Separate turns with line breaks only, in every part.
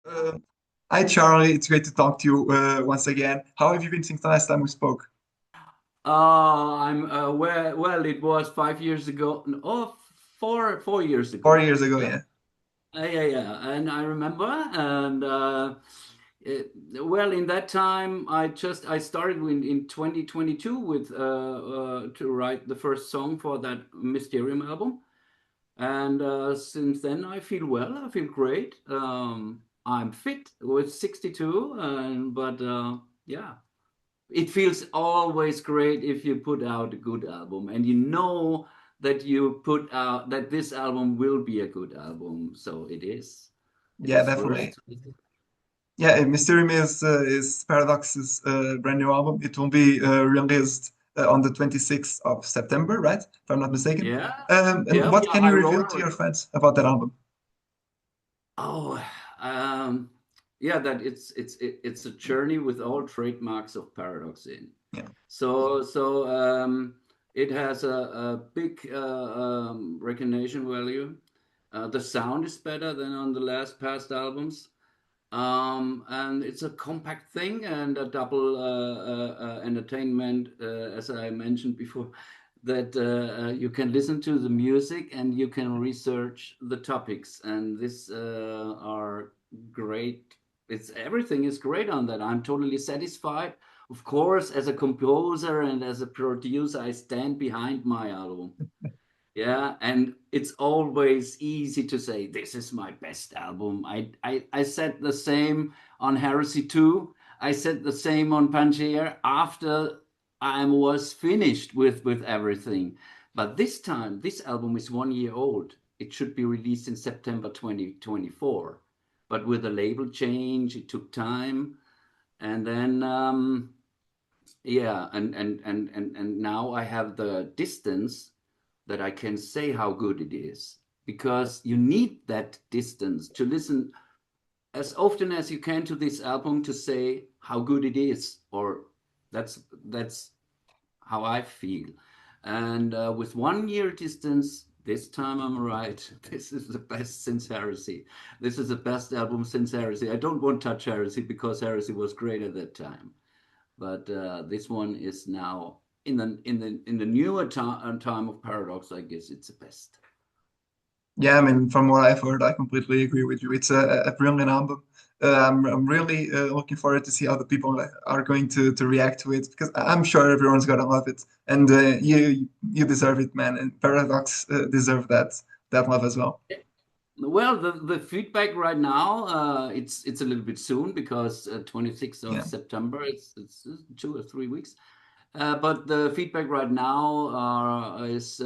Uh, Hi, Charlie. It's great to talk to you once again. How have you been since the last time we spoke?
I'm well. It was 5 years ago. Oh, 4 years
4 years
ago.
ago,
Yeah,
yeah.
yeah. And I remember. And well, in that time, I started in 2022 with to write the first song for that Mysterium album. And since then, I feel well. I feel great. I'm fit with 62, but yeah. It feels always great if you put out a good album and you know that you put out that this album will be a good album. So it is. It
Yeah,
is first.
definitely. Yeah, Mysterium is Paradox's brand new album. It will be released on the 26th of September, right? If I'm not mistaken.
Yeah,
And what
yeah.
can
I
you
wrote
reveal to
for it.
your fans about that album?
Oh, um, yeah. That it's a journey with all trademarks of Paradox in.
Yeah.
So it has a big recognition value. The sound is better than on the last past albums. And it's a compact thing and a double entertainment, as I mentioned before, that you can listen to the music and you can research the topics. And this are great. It's everything is great on that. I'm totally satisfied. Of course, as a composer and as a producer, I stand behind my album. Yeah, and it's always easy to say this is my best album. I said the same on Heresy 2. I said the same on Pangea after I was finished with everything. But this time, this album is 1 year old. It should be released in September 2024. But with a label change, it took time. And then yeah, and now I have the distance that I can say how good it is because you need that distance to listen as often as you can to this album to say how good it is, or that's how I feel. And with 1 year distance, this time I'm right. This is the best since Heresy. This is the best album since Heresy. I don't want to touch Heresy because Heresy was great at that time, but this one is now in the newer time of Paradox. I guess it's the best.
Yeah, I mean, from what I've heard, I completely agree with you. It's a brilliant album. I'm really looking forward to see how the people are going to react to it because I'm sure everyone's gonna love it, and you deserve it, man. And Paradox deserve that love as well.
Well, the feedback right now, it's a little bit soon because 26th of
Yeah,
September, it's 2 or 3 weeks. But the feedback right now is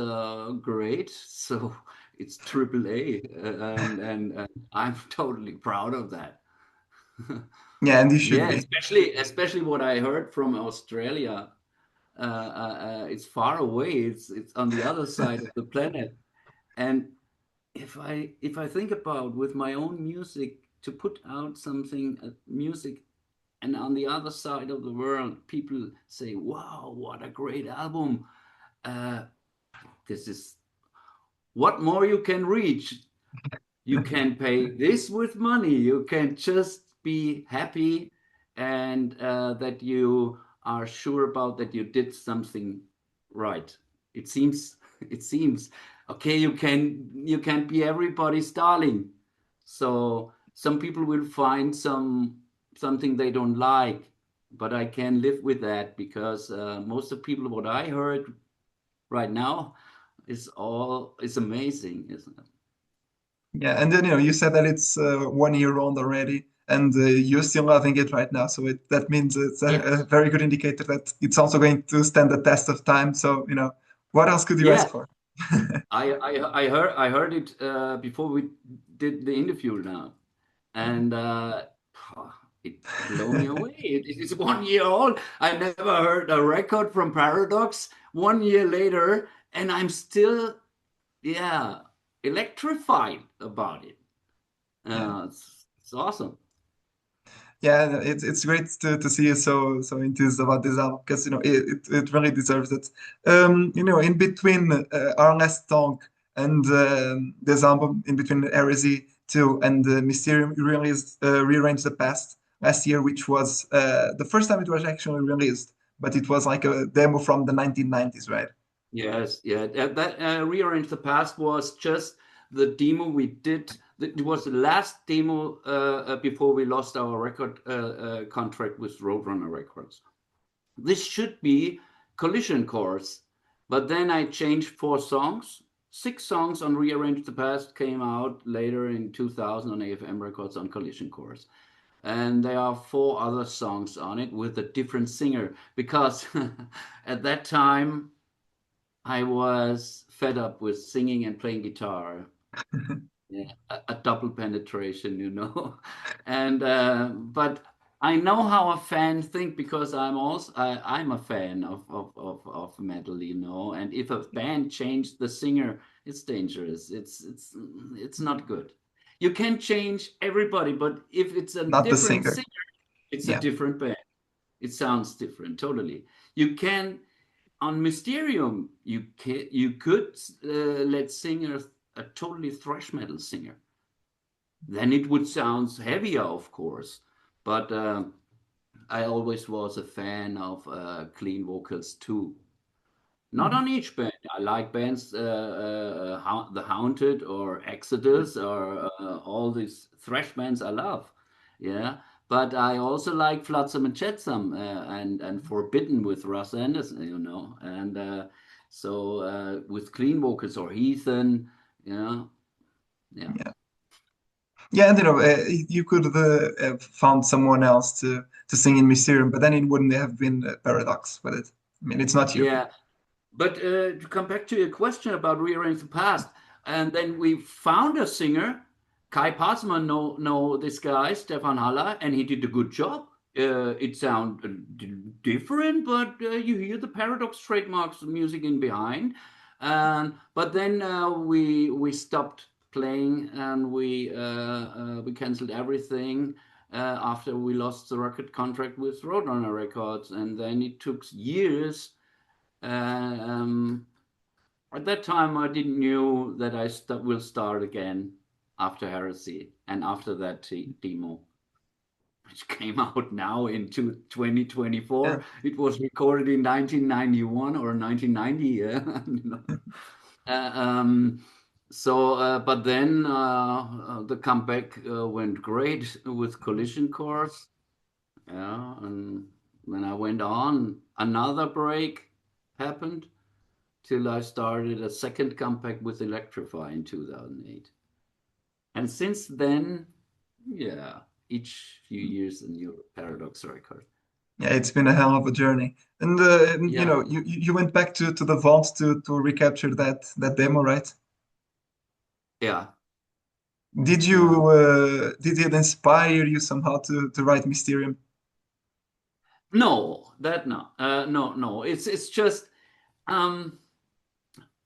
great. So it's triple A, and I'm totally proud of that.
yeah, and you should
Yeah,
be.
especially what I heard from Australia. It's far away. It's on the other side of the planet. And if I think about with my own music to put out something music, and on the other side of the world, people say, "Wow, what a great album!" Uh, this is what more you can reach. You can pay this with money. You can just be happy and that you are sure about that you did something right. It seems it seems okay. You can't be everybody's darling. So some people will find something they don't like, but I can live with that because most of people what I heard right now is amazing, isn't it?
Yeah, and then you said that it's 1 year old already, and you're still loving it right now. So that means it's a
Yes.
very good indicator that it's also going to stand the test of time. So what else could you
Yeah,
ask for?
I heard it before we did the interview now, and it blew me away. It is 1 year old. I never heard a record from Paradox 1 year later, and I'm still, yeah, electrified about it.
Yeah.
It's awesome.
Yeah, it's great to see you so enthused about this album because it really deserves it. In between our last talk and this album, in between Heresy too. And Mysterium released Rearrange the Past last year, which was the first time it was actually released, but it was like a demo from the 1990s, right?
Yes, yeah. That Rearrange the Past was just the demo we did. It was the last demo before we lost our record contract with Roadrunner Records. This should be Collision Course, but then I changed 4 songs. 6 songs on Rearrange the Past came out later in 2000 on AFM Records on Collision Course. And there are 4 other songs on it with a different singer because at that time I was fed up with singing and playing guitar. Yeah, a double penetration, and but I know how a fan think because I'm a fan of metal, and if a band changed the singer, it's dangerous. It's not good. You can change everybody, but if it's a
Not the
different
singer.
singer, it's a
Yeah,
different band. It sounds different, totally. You can on Mysterium, you could let sing a totally thrash metal singer. Then it would sound heavier, of course. But I always was a fan of clean vocals too. Not
mhm.
on each band. I like bands, The Haunted or Exodus or all these thrash bands I love. Yeah. But I also like Flotsam and Jetsam and Forbidden with Russ Anderson, and so with clean vocals or Heathen, yeah, yeah.
Yeah, yeah, and you could have found someone else to sing in Mysterium, but then it wouldn't have been Paradox with it. I mean, it's not you.
Yeah, but to come back to your question about Rearrange the Past, and then we found a singer, Kai Passmann, know this guy, Stefan Haller, and he did a good job. It sounded different, but you hear the Paradox trademarks music in behind. But then we stopped playing and we canceled everything after we lost the record contract with Roadrunner Records, and then it took years. Um, at that time, I didn't knew that will start again after Heresy and after that demo, which came out now into
Yeah,
2024. It was recorded in 1991 or 1990. Yeah. Uh, um, but then the comeback went great with Collision Course. Yeah, and when I went on, another break happened till I started a second comeback with Electrify in 2008. And since then, yeah, each few years a new Paradox record.
yeah, it's been a hell of a journey. And
Yeah,
you went back to the vault to recapture that demo, right?
yeah,
Did
yeah.
you did it inspire you somehow to write Mysterium?
No, that no, no. It's just um,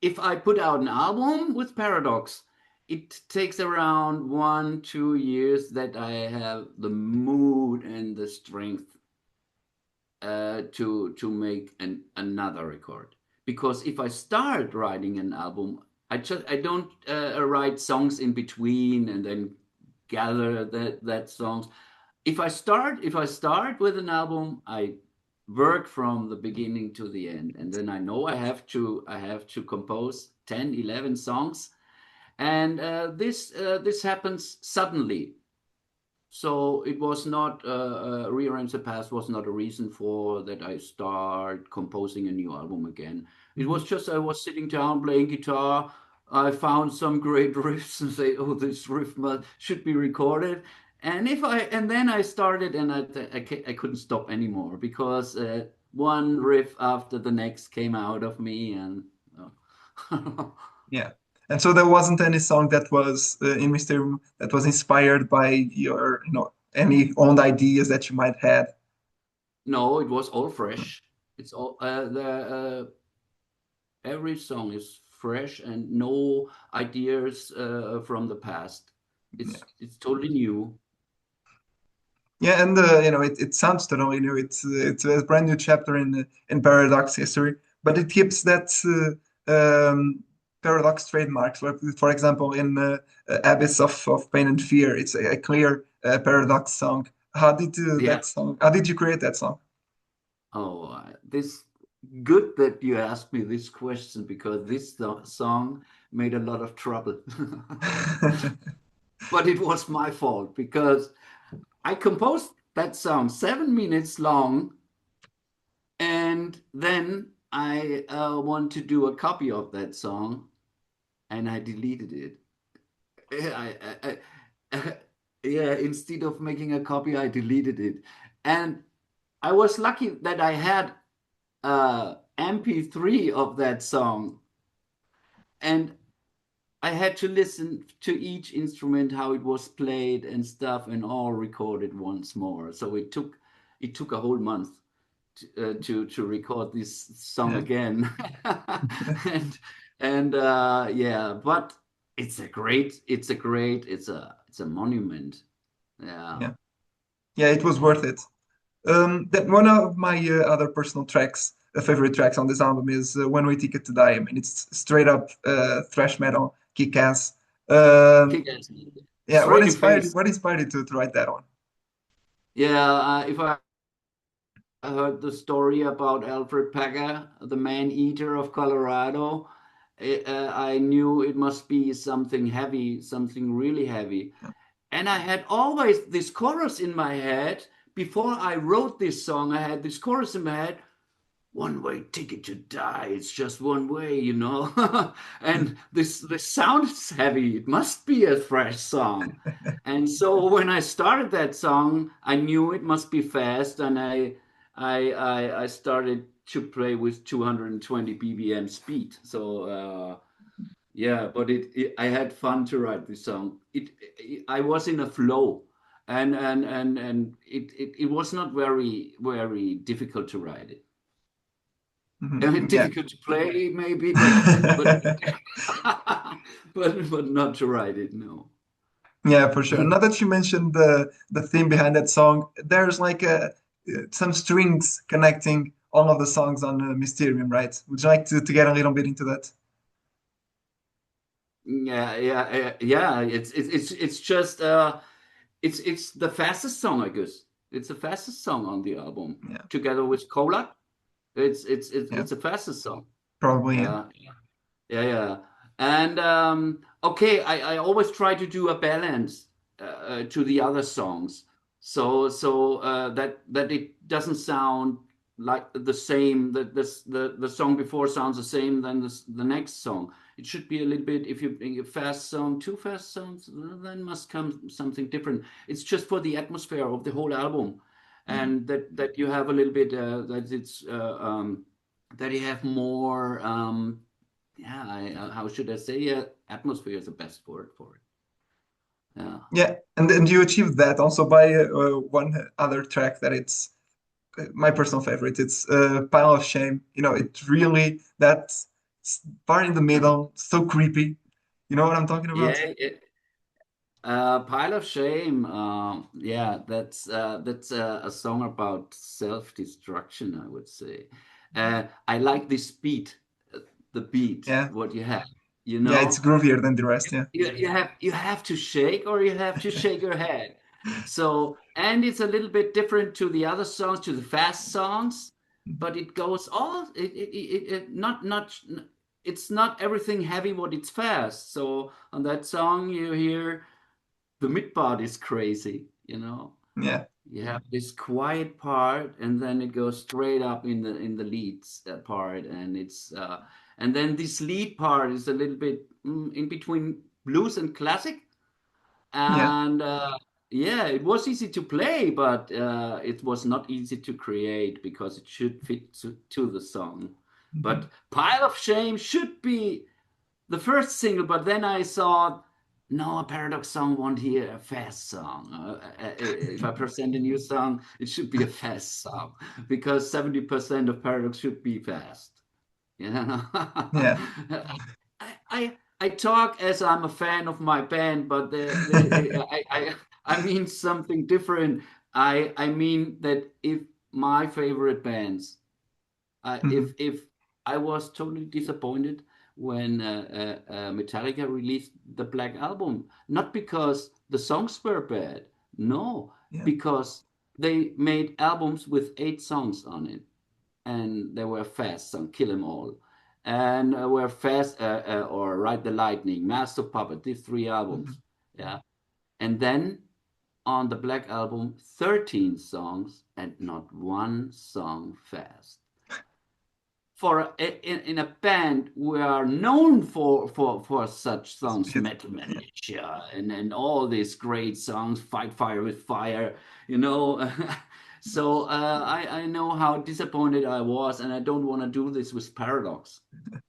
if I put out an album with Paradox, it takes around 1, 2 years that I have the mood and the strength to make another record. Because if I start writing an album, I don't write songs in between and then gather that songs. If I start with an album, I work from the beginning to the end, and then I know I have to compose 10, 11 songs, and this happens suddenly. So it was not Rearrange the Past was not a reason for that I start composing a new album again. It
Mhm.
was just I was sitting down playing guitar. I found some great riffs and say, "Oh, this riff should be recorded." And then I started, and I couldn't stop anymore because one riff after the next came out of me, and oh.
Yeah. And so there wasn't any song that was in Mysterium that was inspired by your, any own ideas that you might had.
No, it was all fresh. It's all the every song is fresh and no ideas from the past.
Yeah.
It's totally new.
Yeah, and it sounds totally new. It's a brand new chapter in Paradox history, but it keeps that Paradox trademarks. For example, in Abyss of Pain and Fear, it's a clear Paradox song.
Yeah.
How did you create that song?
Oh, this good that you asked me this question because this song made a lot of trouble. But it was my fault because I composed that song 7 minutes long, and then I want to do a copy of that song, and I deleted it. Yeah, instead of making a copy, I deleted it, and I was lucky that I had MP3 of that song, and I had to listen to each instrument, how it was played and stuff, and all recorded once more. So it took a whole month to record this song
Yeah,
again, and yeah, but it's a monument. Yeah.
yeah, yeah. It was worth it. That one of my other personal tracks, favorite tracks on this album is "One Way Ticket to Die." I mean, it's straight up thrash metal, kick ass. Um,
Kick-ass.
yeah,
Straight in face.
what inspired you to write that one?
Yeah, if I heard the story about Alfred Packer, the man eater of Colorado, I knew it must be something heavy, something really heavy.
Yeah.
And I had always this chorus in my head. Before I wrote this song, I had this chorus in my head: one way ticket to die. It's just one way, you know. And this sounds heavy. It must be a thrash song. And so when I started that song, I knew it must be fast, and I started to play with 220 BPM speed. So yeah, but I had fun to write this song. I was in a flow, and it was not very difficult to write it.
Yeah.
Difficult to play maybe, but but not to write it. No.
Yeah, for sure. Now that you mentioned the theme behind that song, there's like some strings connecting all of the songs on Mysterium, right? Would you like to get a little bit into that?
Yeah. It's just it's the fastest song, I guess. It's the fastest song on the album,
Yeah,
together with Cola.
yeah,
It's the fastest song.
probably. Yeah.
Yeah, yeah. And okay, I always try to do a balance to the other songs, so that it doesn't sound like the same. That the song before sounds the same than the next song. It should be a little bit. If you think a fast song, two fast songs, then must come something different. It's just for the atmosphere of the whole album,
Mhm.
and that you have a little bit that you have more. Yeah, how should I say? Atmosphere is the best word for it. Yeah.
Yeah, and you achieved that also by one other track that it's my personal favorite. It's Pile of Shame. You know, it really that part in the middle, so creepy. You know what I'm talking about?
Yeah, Pile of Shame. Yeah, that's a song about self-destruction, I would say. I like this beat, the beat,
Yeah,
what you have, you
yeah, it's
know?
groovier than the rest. Yeah.
You have to shake or you have to shake your head. So, and it's a little bit different to the other songs, to the fast songs, but it goes all not it's not everything heavy what it's fast. So on that song you hear the mid part is crazy, you know.
Yeah.
You have this quiet part, and then it goes straight up in the leads part, and then this lead part is a little bit in between blues and classic,
Yeah.
and yeah, it was easy to play, but it was not easy to create because it should fit to the song.
Mhm.
But Pile of Shame should be the first single, but then I saw, no, a Paradox song won't hear a fast song. If I present a new song, it should be a fast song because 70% of Paradox should be fast. You know,
Yeah.
I talk as I'm a fan of my band, but I mean something different. I mean that if my favorite bands,
Mhm.
if I was totally disappointed when Metallica released the Black Album. Not because the songs were bad, no,
Yeah.
because they made albums with 8 songs on it, and they were fast songs, Kill 'Em All, and were fast or Ride the Lightning, Master of Puppet. These 3 albums,
Mhm.
yeah, and then on the Black Album, 13 songs and not one song fast. In a band, we are known for such songs,
Speed.
Metal
Yeah.
Militia, and all these great songs, Fight Fire with Fire, you know. So I know how disappointed I was, and I don't want to do this with Paradox.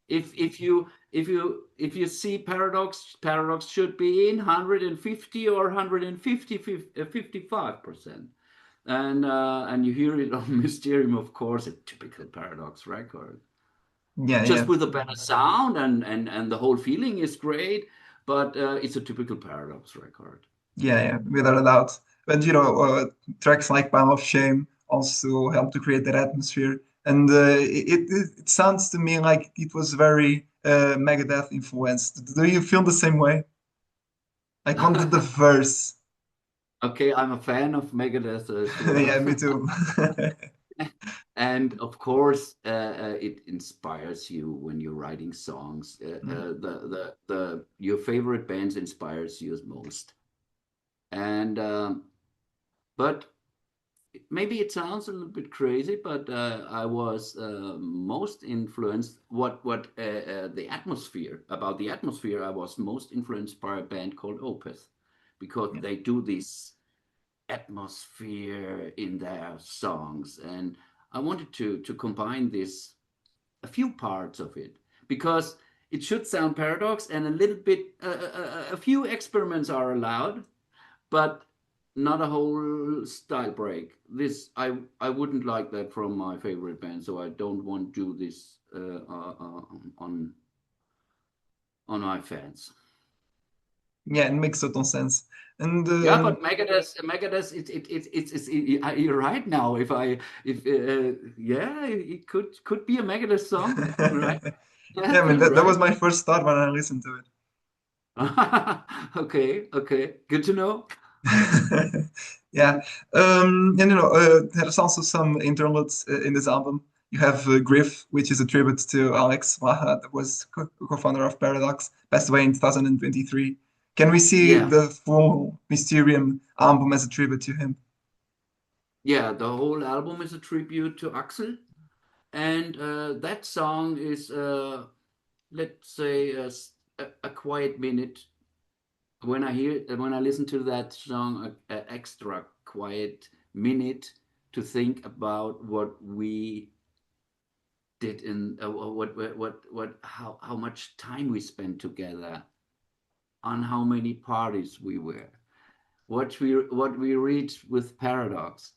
If you see Paradox should be in 150 or 150 55%. And you hear it on Mysterium, of course, a typical Paradox record.
Yeah.
Just
Yeah.
with a better sound, and the whole feeling is great, but it's a typical Paradox record.
Yeah, yeah, without a doubt. But tracks like "Pile of Shame" also help to create that atmosphere, and it sounds to me like it was very Megadeth influenced. Do you feel the same way? Like on the verse.
Okay, I'm a fan of Megadeth as well.
Yeah, me too.
And of course, it inspires you when you're writing songs.
Mm.
Your favorite bands inspires you most. And but maybe it sounds a little bit crazy, but I was most influenced the atmosphere about the atmosphere. I was most influenced by a band called Opeth, because
Yeah,
they do this atmosphere in their songs, and I wanted to combine this, a few parts of it, because it should sound paradox, and a little bit a few experiments are allowed, but not a whole style break. This I wouldn't like that from my favorite band, so I don't want to do this on my fans.
yeah, it makes total sense. And
Yeah, but Megadeth, you're right now. If yeah, it could be a Megadeth song, right?
yeah,
Yeah,
I mean
you're
that was
right.
my first thought when I listened to it.
Okay, okay, good to know.
Yeah, and there's also some interludes in this album. You have Griff, which is a tribute to Alex Blaha, that was co-founder of Paradox, passed away in 2023. Can we see
Yeah,
the full Mysterium album as a tribute to him?
yeah. The whole album is a tribute to Axel, and that song is, let's say, a quiet minute. When I listen to that song, a extra quiet minute to think about what we did in how much time we spent together, on how many parties we were, what we reached with Paradox.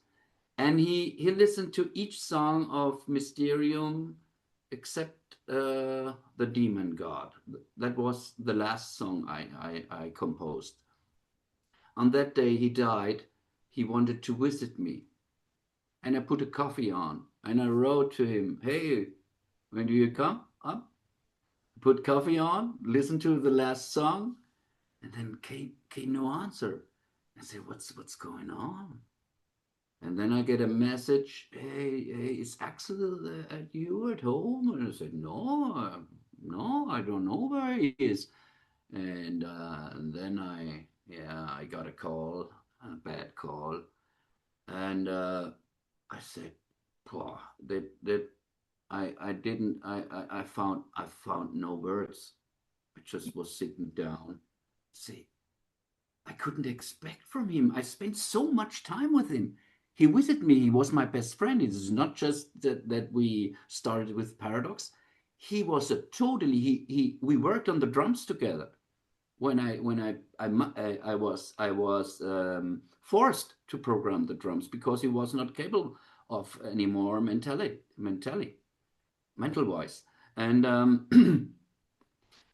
And he listened to each song of Mysterium except the Demon God. That was the last song I composed. On that day he died, he wanted to visit me, and I put a coffee on, and I wrote to him, "Hey, when do you come up?" Put coffee on, listen to the last song, and then came no answer. I said, "What's going on?" And then I get a message, hey, is Axel at you at home? And I said, no, no, I don't know where he is. And then I got a call, a bad call. And I said, "Pah, that I didn't, I found no words. I just was sitting down. See, I couldn't expect from him. I spent so much time with him. He visited me. He was my best friend. It is not just that we started with Paradox. He was a totally he. We worked on the drums together. When I forced to program the drums because he was not capable of anymore mental wise, and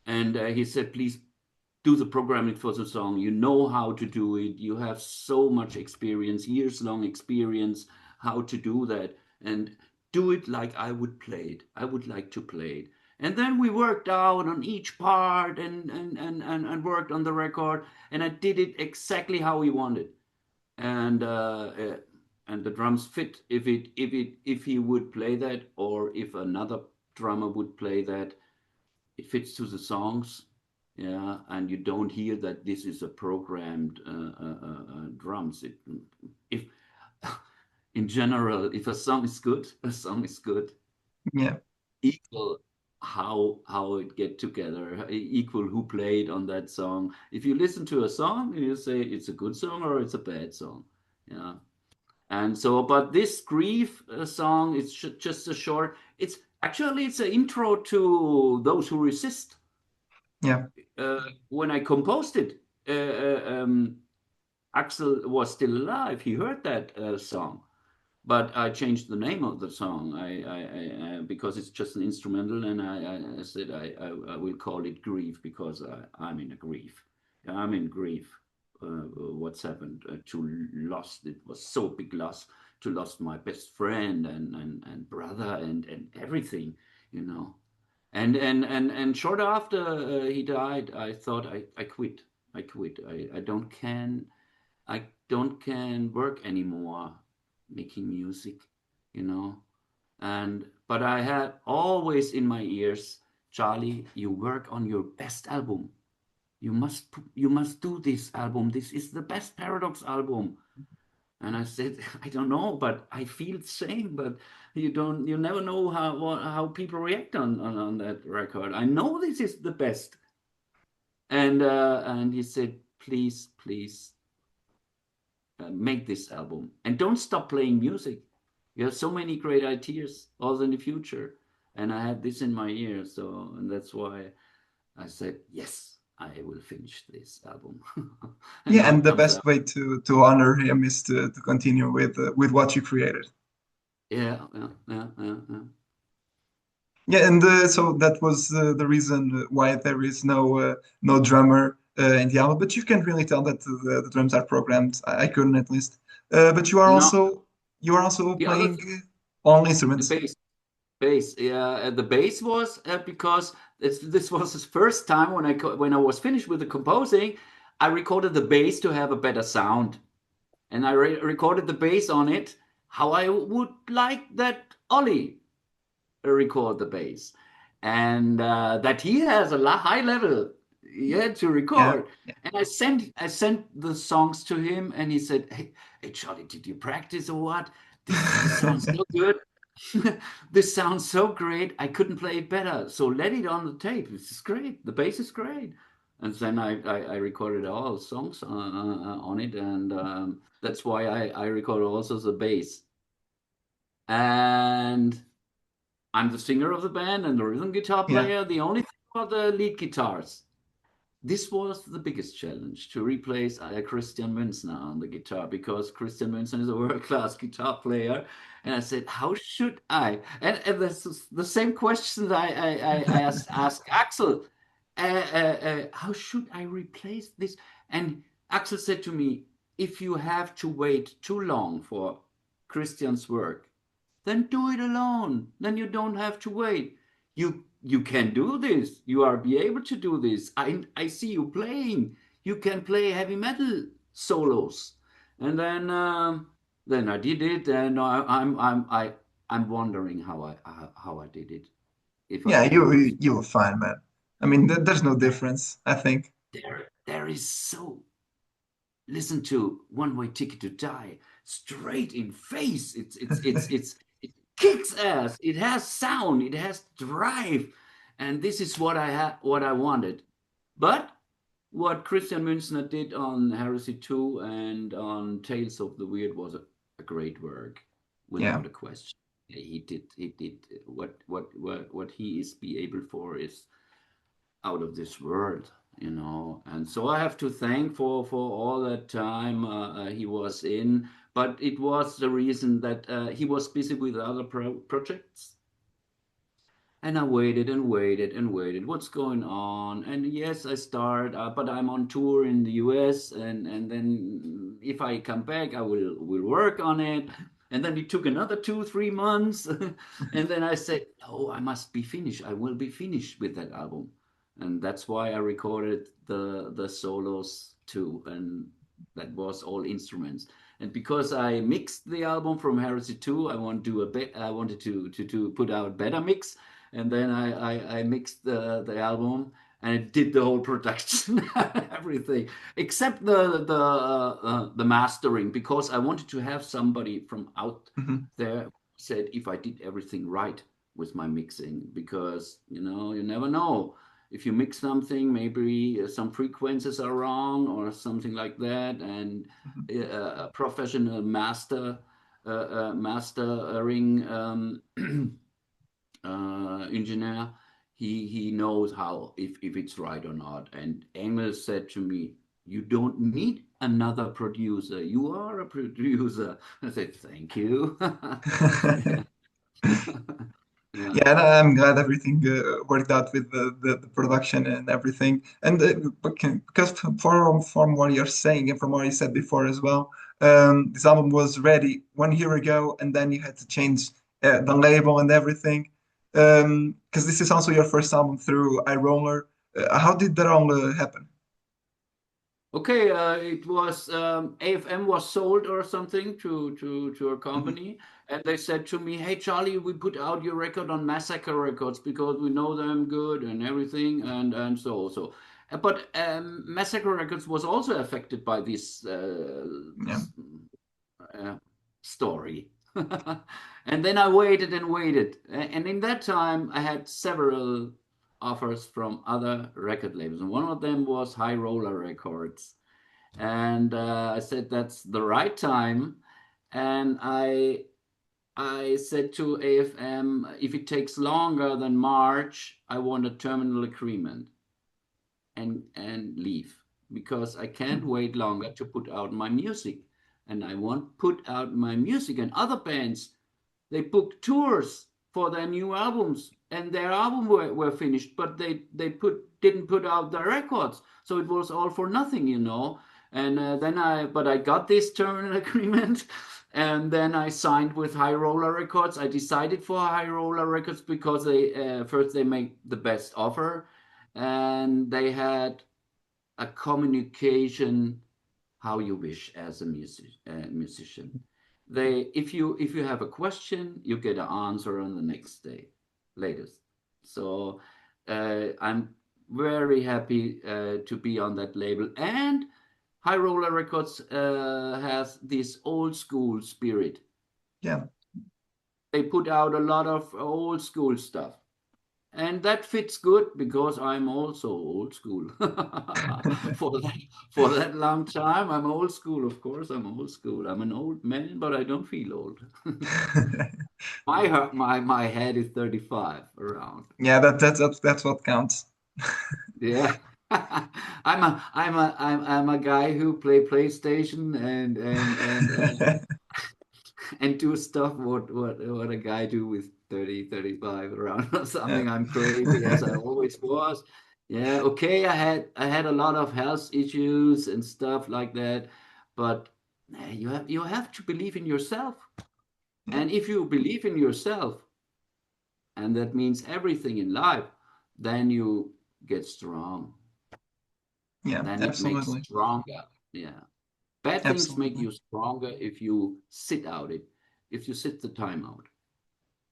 and he said, please do the programming for the song. You know how to do it. You have so much experience, years long experience, how to do that. And do it like I would play it. I would like to play it. And then we worked out on each part and worked on the record, and I did it exactly how he wanted. And and the drums fit if he would play that, or if another drummer would play that, it fits to the songs. Yeah, and you don't hear that this is a programmed drums. If in general, if a song is good, a song is good.
Yeah.
Equal how it get together, equal who played on that song. If you listen to a song, you say it's a good song or it's a bad song. Yeah. And so, but this grief song, it's just a short. It's actually it's an intro to Those Who Resist.
Yeah.
When I composed it, Axel was still alive. He heard that song, but I changed the name of the song. Because it's just an instrumental, and I said I will call it Grief because I'm in a grief. I'm in grief. What's happened to lost? It was so big loss to lost my best friend and brother and everything, you know. And short after he died, I thought I quit. I quit. I don't can work anymore making music, you know. And but I had always in my ears, Charly, you work on your best album. You must do this album. This is the best Paradox album. And I said, I don't know, but I feel the same. But you never know how people react on that record. I know this is the best. And he said, please make this album and don't stop playing music. You have so many great ideas also in the future. And I had this in my ear, so and that's why I said yes, I will finish this album. And
Yeah,
now
and
it
the
comes
best
out.
way to honor him is to continue with what you created.
Yeah.
Yeah, and so that was the reason why there is no drummer in the album. But you can really tell that the drums are programmed. I couldn't at least. But
No,
you are also
the other
playing all
the
instruments.
bass. Yeah, the bass was because this was the first time when I was finished with the composing, I recorded the bass to have a better sound, and I recorded the bass on it how I would like that Ollie record the bass, and that he has a high level, yeah, to
Yeah,
record.
yeah,
And I sent the songs to him, and he said, "Hey, Charly, did you practice or what? This sounds so good." This sounds so great. I couldn't play it better. So let it on the tape. This is great. The bass is great. And then I recorded all songs on it. And that's why I recorded also the bass. And I'm the singer of the band and the rhythm guitar
yeah,
player. The only thing about the lead guitars. This was the biggest challenge to replace Christian Münzner on the guitar because Christian Münzner is a world-class guitar player. And I said, how should I? And this is the same question I asked Axel. How should I replace this? And Axel said to me, if you have to wait too long for Christian's work, then do it alone. Then you don't have to wait. You can do this. You are be able to do this. I see you playing. You can play heavy metal solos. And then I did it, and I'm wondering how I did it. If I
yeah.
can do this.
You were fine, man. I mean, there's no difference, I think.
There is so listen to One Way Ticket to Die straight in face. It kicks ass. It has sound. It has drive, and this is what I wanted. But what Christian Münzner did on Heresy 2 and on Tales of the Weird was a great work,
Yeah,
without a question. He did what he is be able for is out of this world, and so I have to thank for all that time he was in, but it was the reason that he was busy with other projects, and I waited and waited and waited. What's going on? And yes, I start, but I'm on tour in the US, and then if I come back, I will work on it. And then it took another 2, 3 months. And then I said, oh, I must be finished. I will be finished with that album. And that's why I recorded the solos too. And that was all instruments. And because I mixed the album from Heresy 2, I want to do a bit. I wanted to put out better mix, and then I mixed the album, and it did the whole production, everything except the mastering, because I wanted to have somebody from out
Mhm.
there said if I did everything right with my mixing, because you never know. If you mix something, maybe some frequencies are wrong or something like that, and
Mhm.
a professional mastering engineer, he knows how, if it's right or not. And Engel said to me, "You don't need another producer. You are a producer." I said, "Thank you." Yeah. Yeah.
Yeah, and I'm glad everything worked out with the production and everything. And because from what you're saying and from what you said before as well, this album was ready 1 year ago, and then you had to change the label and everything. Because this is also your first album through iRoller. How did that all happen?
Okay, it was AFM was sold or something to a
Mhm.
company, and they said to me, "Hey Charlie, we put out your record on Massacre Records because we know them good and everything, and so." But Massacre Records was also affected by this
Yeah.
uh, story. And then I waited and waited. And in that time, I had several offers from other record labels. And one of them was High Roller Records. And I said, that's the right time. And I said to AFM, if it takes longer than March, I want a terminal agreement and leave, because I can't
Mhm.
wait longer to put out my music. And I want put out my music. And other bands, they booked tours for their new albums, and their album were finished, but they didn't put out their records, so it was all for nothing. And then I got this terminal agreement, and then I signed with High Roller Records. I decided for High Roller Records because they first they make the best offer, and they had a communication how you wish as a musician. If you have a question, you get an answer on the next day, latest. So I'm very happy to be on that label. And High Roller Records has this old school spirit.
Yeah.
They put out a lot of old school stuff. And that fits good because I'm also old school. for that for that long time, I'm old school. Of course, I'm old school. I'm an old man, but I don't feel old. My head is 35 around.
Yeah, that's what counts.
Yeah. I'm a guy who play PlayStation and do stuff what a guy do with 30, 35 around or
Yeah.
something. I'm crazy as I always was. Yeah, okay, I had a lot of health issues and stuff like that, but you have to believe in yourself.
Yeah.
And if you believe in yourself, and that means everything in life, then you get strong.
Yeah,
Then it makes
absolutely.
stronger. Yeah. Bad things make
Absolutely.
you stronger if you sit out it, if you sit the time out.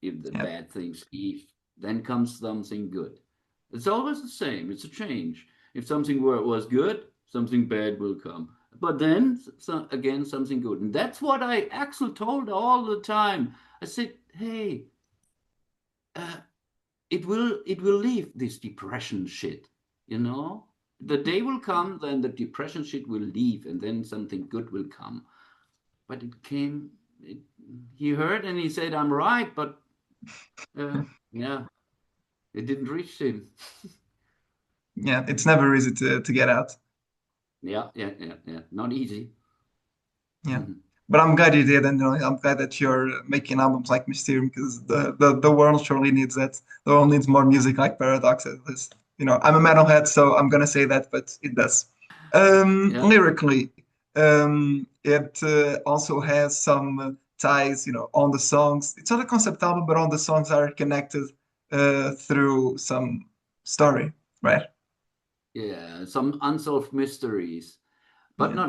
If the
Yeah.
bad things leave, then comes something good. It's always the same. It's a change. If something was good, something bad will come. But then again, something good. And that's what I Axel told all the time. I said, hey, uh, it will leave this depression shit. You know, the day will come, then the depression shit will leave, and then something good will come. But it came. He heard and he said, I'm right, but yeah, it didn't reach him.
Yeah, it's never easy to get out.
Yeah, yeah, yeah, yeah. Not easy.
Yeah. But I'm glad you did, and I'm glad that you're making albums like Mysterium because the world surely needs that. The world needs more music like Paradox. At least. I'm a metalhead, so I'm gonna say that, but it does.
Yeah.
Lyrically, it also has some ties, on the songs. It's not a concept album, but all the songs are connected through some story, right?
Yeah, some unsolved mysteries. But
Yeah.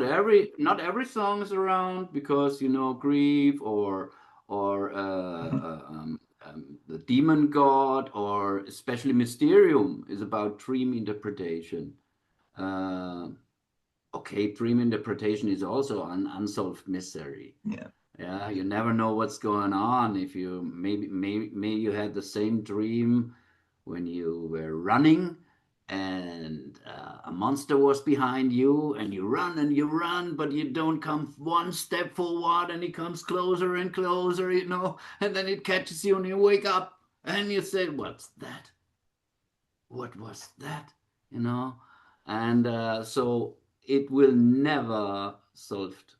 not every song is around because grief or the demon god, or especially Mysterium is about dream interpretation. Uh, okay, dream interpretation is also an unsolved mystery.
Yeah.
Yeah, you never know what's going on. If you maybe you had the same dream when you were running, and a monster was behind you, and you run, but you don't come one step forward, and it comes closer and closer, and then it catches you, and you wake up, and you say, "What's that? What was that?" You know, and so it will never solved.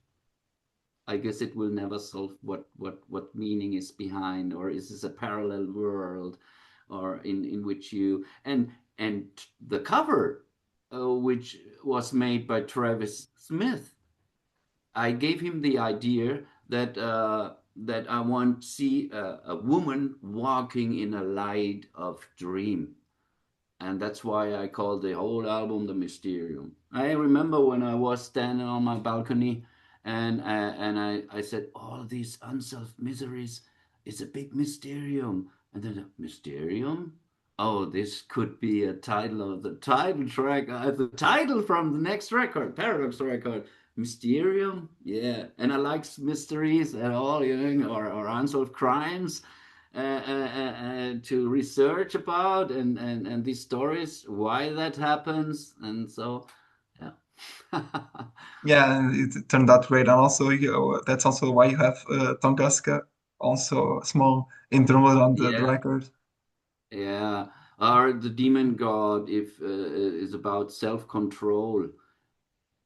I guess it will never solve what meaning is behind, or is this a parallel world, or in which you and the cover, which was made by Travis Smith. I gave him the idea that I want to see a woman walking in a light of dream, and that's why I called the whole album the Mysterium. I remember when I was standing on my balcony, and I said, all these unsolved miseries is a big mysterium. And then, Mysterium? Oh, this could be a title of the title track, the title from the next record, Paradox record. Mysterium, yeah, and I like mysteries at all, or unsolved crimes, to research about, and these stories, why that happens, and so yeah.
Yeah, and it turned out great. And also, that's also why you have Tongaska, also a small interlude on the
Yeah,
record.
yeah. Or the demon god, if is about self-control,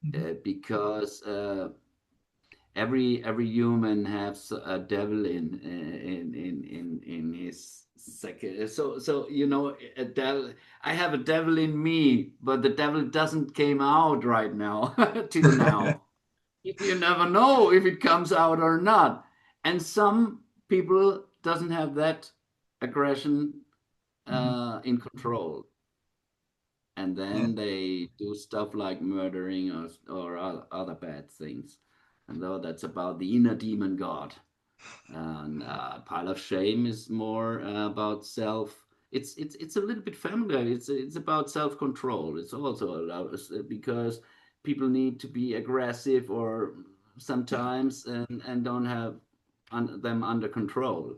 Mhm.
because every human has a devil in his second. So a devil. I have a devil in me, but the devil doesn't came out right now till now. You never know if it comes out or not. And some people doesn't have that aggression
Mhm.
in control, and
Yeah.
then they do stuff like murdering, or other bad things. And though that's about the inner demon god, and Pile of Shame is more about self. It's a little bit familiar. It's about self control. It's also because people need to be aggressive, or
Yeah.
sometimes, and don't have them under control.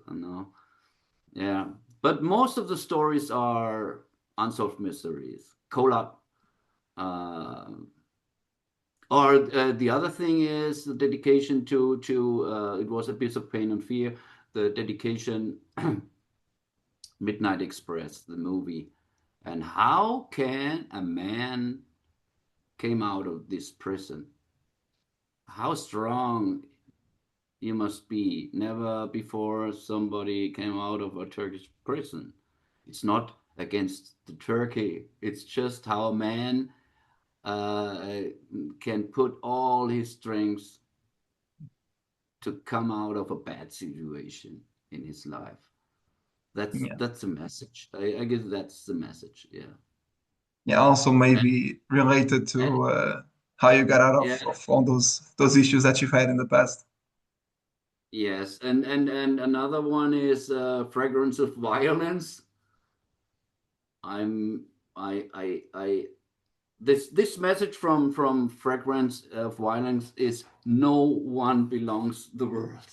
Yeah. But most of the stories are unsolved mysteries. Collab. Uh, or the other thing is the dedication to it was a bit of pain and fear. The dedication, Midnight Express, the movie, and how can a man came out of this prison? How strong you must be. Never before somebody came out of a Turkish prison. It's not against the Turkey. It's just how a man uh, can put all his strengths to come out of a bad situation in his life. That's
Yeah.
that's a message. I guess that's the message. Yeah.
Yeah. Also,
And,
maybe related
and
to how you got out
yeah,
of all those issues that you've had in the past.
yes, and another one is fragrance of violence. I'm I this message from fragrance of violence is no one belongs the world.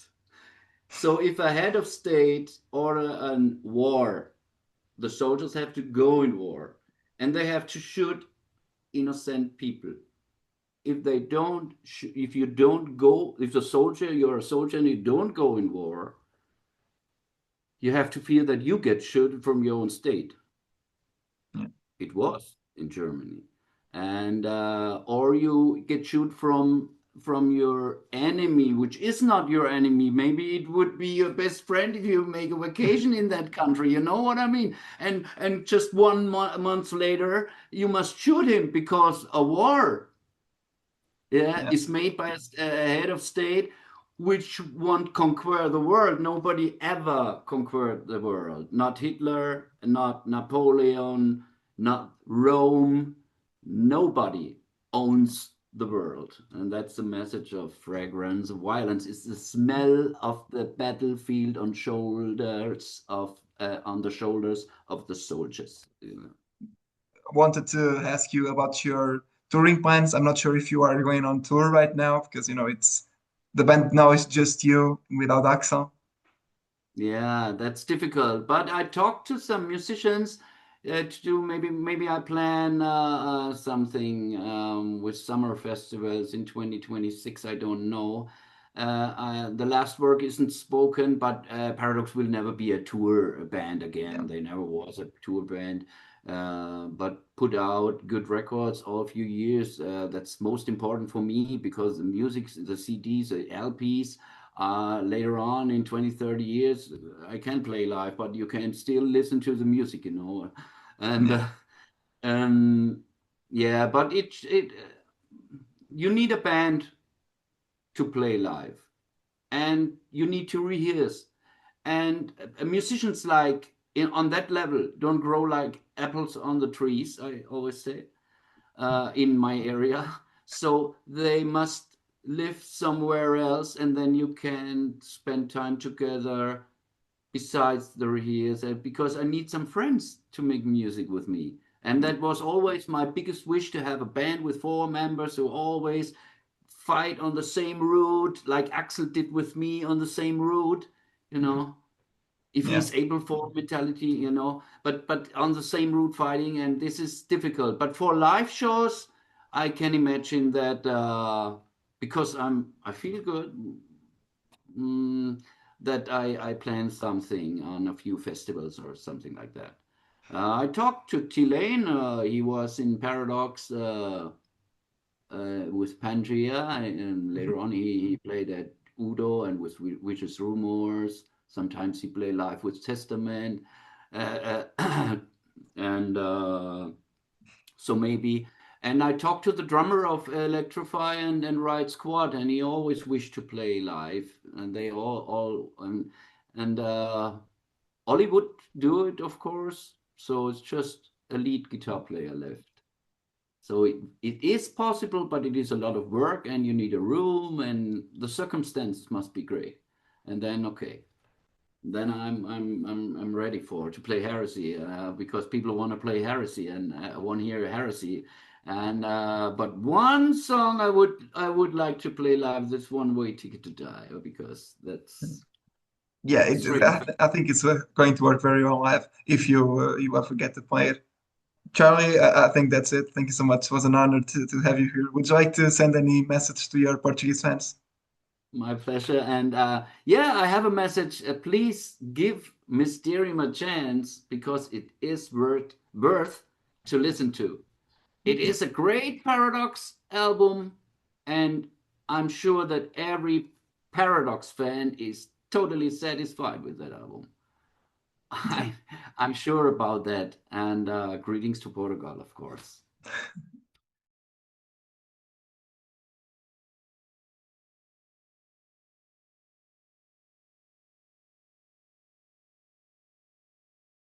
So if a head of state order a war, the soldiers have to go in war, and they have to shoot innocent people. If they don't, if you don't go, if you're a soldier and you don't go in war, you have to fear that you get shot from your own state.
Yeah.
It was in Germany, and or you get shot from your enemy, which is not your enemy. Maybe it would be your best friend if you make a vacation in that country. You know what I mean? And just one month later, you must shoot him because a war, yeah,
Yeah.
is made by a head of state, which want conquer the world. Nobody ever conquered the world. Not Hitler, not Napoleon, not Rome. Nobody owns the world. And that's the message of fragrance of violence. It's the smell of the battlefield on the shoulders of the soldiers. You know.
Wanted to ask you about your touring plans. I'm not sure if you are going on tour right now because it's the band now is just you without Axel.
Yeah, that's difficult. But I talked to some musicians to do maybe I plan something with summer festivals in 2026. I don't know. The last work isn't spoken, but Paradox will never be a tour band
Yeah,
again. They never was a tour band, but put out good records all few years. That's most important for me because the music, the CDs, the LPs later on in 20, 30 years, I can play live, but you can still listen to the music, you know. And
yeah,
um, yeah, but it you need a band to play live, and you need to rehearse. And musicians like on that level don't grow like apples on the trees. I always say in my area. So they must live somewhere else, and then you can spend time together besides the rehearsal because I need some friends to make music with me. And that was always my biggest wish to have a band with four members who always fight on the same route, like Axel did with me on the same route, you know if
yeah.
he's able for mentality, but on the same route fighting, and this is difficult. But for live shows, I can imagine that because I feel good, mm, that I plan something on a few festivals or something like that. I talked to Tilane. He was in Paradox with Pangea, and later on he played at Udo and with Witches Rumors. Sometimes he played live with Testament, and so maybe. And I talked to the drummer of Electrify and Riot Squad, and he always wished to play live, and they all and Ollie would do it, of course. So it's just a lead guitar player left. So it is possible, but it is a lot of work and you need a room and the circumstances must be great. And then okay, then I'm ready for to play Heresy because people want to play Heresy and want to hear Heresy. And but one song I would like to play live. This One Way Ticket to Die because
Yeah,
that's really fun.
I think it's going to work very well live if you ever get to play it. Charlie, I think that's it. Thank you so much. It was an honor to have you here. Would you like to send any message to your Portuguese fans?
My pleasure. And yeah, I have a message. Please give Mysterium a chance because it is worth to listen to. It
Yeah.
is a great Paradox album, and I'm sure that every Paradox fan is totally satisfied with that album.
Yeah.
I'm sure about that. And greetings to Portugal, of course.